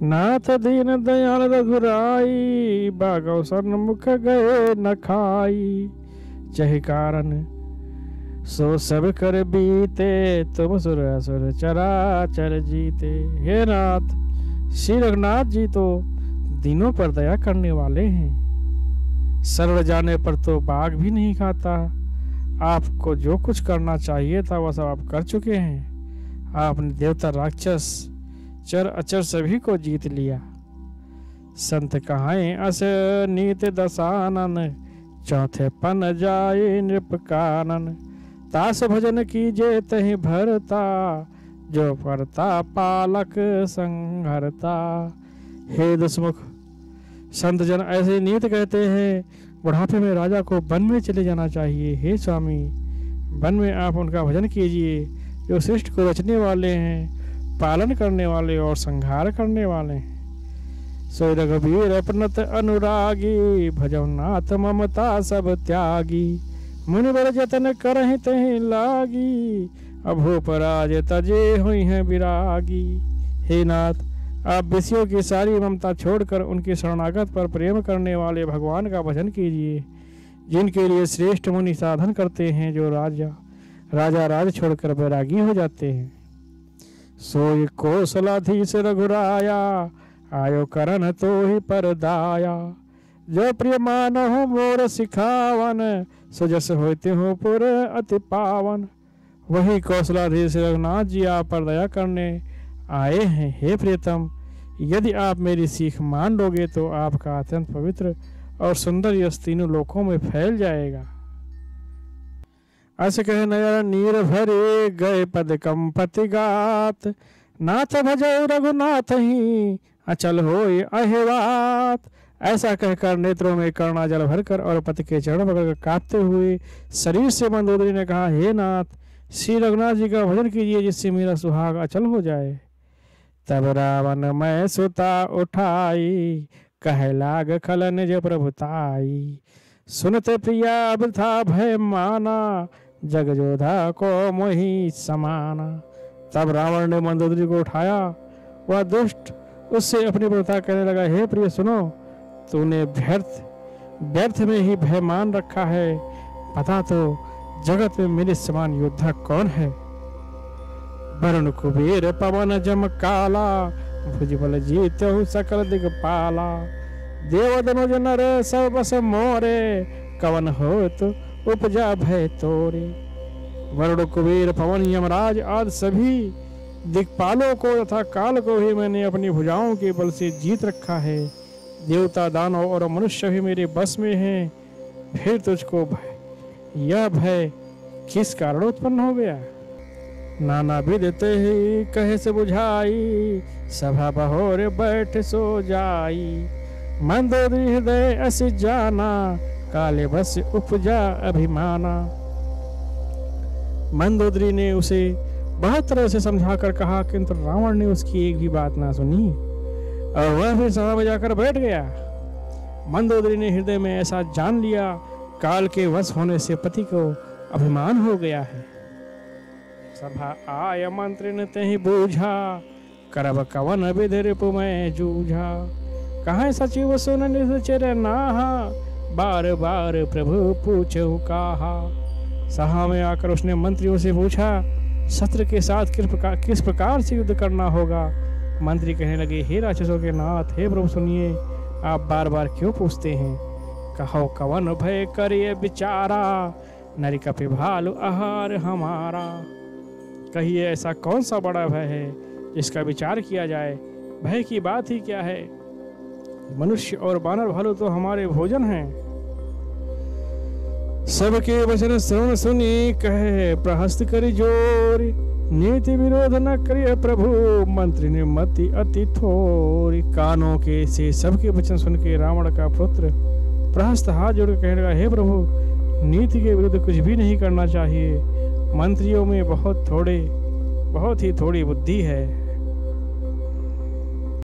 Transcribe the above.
नाथ दीन दयाल रघुराई, बागौ सन्मुख गए न खाई। चहि कारण सो सब कर बीते, तुम सुर असुर चराचर जीते। हे नाथ, श्री रघुनाथ जी तो दिनों पर दया करने वाले हैं। सरल जाने पर तो बाघ भी नहीं खाता। आपको जो कुछ करना चाहिए था वह सब आप कर चुके हैं। आपने देवता राक्षस चर अचर सभी को जीत लिया। संत कहाएं अस नीत दसानन, चौथे पन जाए नृप कानन। तास भजन कीजे तहि भरता, जो परता पालक संहरता। हे दसमुख, संत जन ऐसे नीत कहते हैं, बुढ़ापे में राजा को वन में चले जाना चाहिए। हे स्वामी, वन में आप उनका भजन कीजिए जो सृष्टि को रचने वाले हैं, पालन करने वाले और संहार करने वाले हैं। सोई रघुबीर अपनत अनुरागी, भजौ नाथ ममता सब त्यागी। मुनि बर जतन करहि तहि लागी, अभूपराज तजे हुई हैं विरागी। हे नाथ, आप विषयों की सारी ममता छोड़कर उनके शरणागत पर प्रेम करने वाले भगवान का भजन कीजिए, जिनके लिए श्रेष्ठ मुनि साधन करते हैं, जो राजा राज छोड़कर बैरागी हो जाते हैं। सोई कौशलाधीश रघुराया, आयो करन तो ही पर दाया। जो प्रिय मानहु मोर सिखावन, सुजस होते हो पुर अति पावन। वही कौशलाधीश रघुनाथ जी आप पर दया करने आए हैं। हे प्रियतम, यदि आप मेरी सीख मान लोगे तो आपका अत्यंत पवित्र और सुंदर यश तीनों लोकों में फैल जाएगा। अस कह नयर नीर भरे, गए पद कंपति गात। नाथ भजौ रघुनाथ ही, अचल होय अहिवात। ऐसा कहकर नेत्रों में करुणा जल भरकर और पति के चरण पकड़कर कांपते हुए शरीर से मंदोदरी ने कहा, हे नाथ, श्री रघुनाथ जी का भजन कीजिए, जिससे मेरा सुहाग अचल हो जाए। तब रावण मैं सुता उठाई, कह लाग खल निज प्रभुताई। सुनते प्रिया अब था भय माना, जग जोधा को मोहि समाना। तब रावण ने मंदोदरी को उठाया। वह दुष्ट उससे अपनी प्रभुता कहने लगा, हे प्रिय सुनो, तूने व्यर्थ में ही भय मान रखा है। पता तो जगत में मेरे समान योद्धा कौन है। वरुण कुबेर पवन जम काला, भुजबल जीत्यहु सकल दिगपाला। देव दनुज नर सब बस मोरे, कवन होत उपजा भय तोरे। वरुण कुबेर पवन यमराज आदि सभी दिक्पालों को तथा काल को भी मैंने अपनी भुजाओं के बल से जीत रखा है। देवता दानव और मनुष्य भी मेरे बस में हैं। फिर तुझको यह भय किस कारण उत्पन्न हो गया। नाना विदित ही कहे से बुझाई, सभा बहोर बैठ सो जाई। मंदोदरी हृदय अस जाना, काले बस उपजा अभिमाना। मंदोदरी ने उसे बहुत तरह से समझाकर कहा, किंतु रावण ने उसकी एक भी बात ना सुनी और वह फिर सभा में जाकर बैठ गया। मंदोदरी ने हृदय में ऐसा जान लिया, काल के वश होने से पति को अभिमान हो गया है। सभा आय मंत्री ने तहि बूझा, करब कवन विधि रिपु में जूझा। कहाँ सचिव सुन निश्चर नाहा, बार बार प्रभु पूछो कहा। सभा में आकर उसने मंत्रियों से पूछा, शस्त्र के साथ किस प्रकार से युद्ध करना होगा। मंत्री कहने लगे, हे राक्षसों के नाथ, हे प्रभु सुनिए, आप बार बार क्यों पूछते हैं। कहो कवन भय करिए विचारा, नरी कपि भालु आहार हमारा। कहिए ऐसा कौन सा बड़ा भय है जिसका विचार किया जाए। भय की बात ही क्या है, मनुष्य और बानर भालू तो हमारे भोजन हैं। सबके वचन श्रवण सुनी, कहे प्रहस्त करी जोरी। नीति विरोध न करिए प्रभु, मंत्री ने मति अति थोरी। कानों के से सबके वचन सुन के रावण का पुत्र प्रहस्त हाथ जोड़ कहने लगा, हे प्रभु, नीति के विरुद्ध कुछ भी नहीं करना चाहिए। मंत्रियों में बहुत ही थोड़ी बुद्धि है।